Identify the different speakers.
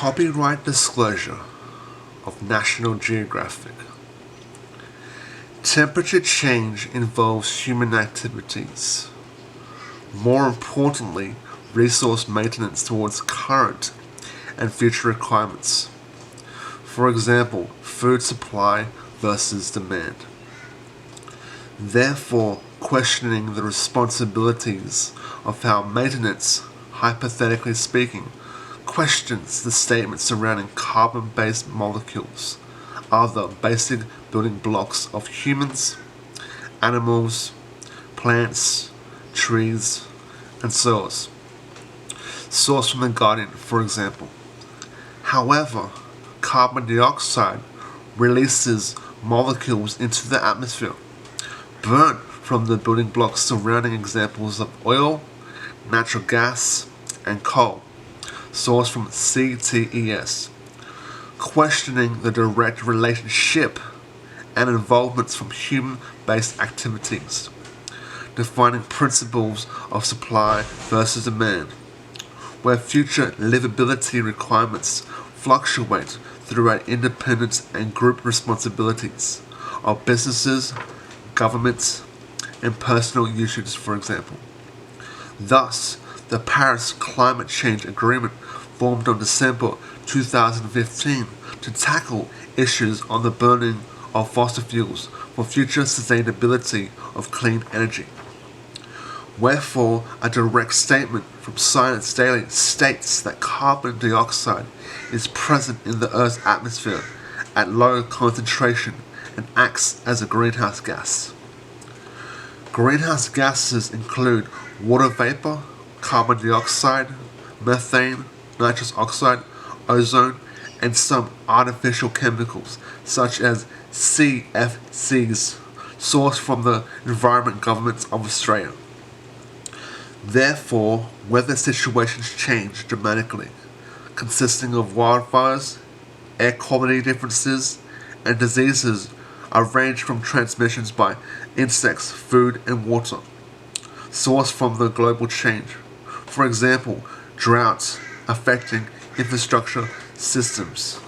Speaker 1: Copyright disclosure of National Geographic. Temperature change involves human activities. More importantly, resource maintenance towards current and future requirements. For example, food supply versus demand. Therefore, questioning the responsibilities of our maintenance, hypothetically speaking, questions the statements surrounding carbon-based molecules are the basic building blocks of humans, animals, plants, trees, and soils. Source from The Guardian, for example. However, carbon dioxide releases molecules into the atmosphere, burnt from the building blocks surrounding examples of oil, natural gas, and coal. Source from CTES. Questioning the direct relationship and involvements from human-based activities. Defining principles of supply versus demand, where future livability requirements fluctuate throughout independence and group responsibilities of businesses, governments, and personal usage, for example. Thus, the Paris Climate Change Agreement formed on December 2015 to tackle issues on the burning of fossil fuels for future sustainability of clean energy. Wherefore, a direct statement from Science Daily states that carbon dioxide is present in the Earth's atmosphere at low concentration and acts as a greenhouse gas. Greenhouse gases include water vapor, carbon dioxide, methane, nitrous oxide, ozone, and some artificial chemicals such as CFCs, sourced from the Environment Government of Australia. Therefore, weather situations change dramatically, consisting of wildfires, air quality differences, and diseases are ranged from transmissions by insects, food, and water, sourced from the global change. For example, droughts affecting infrastructure systems.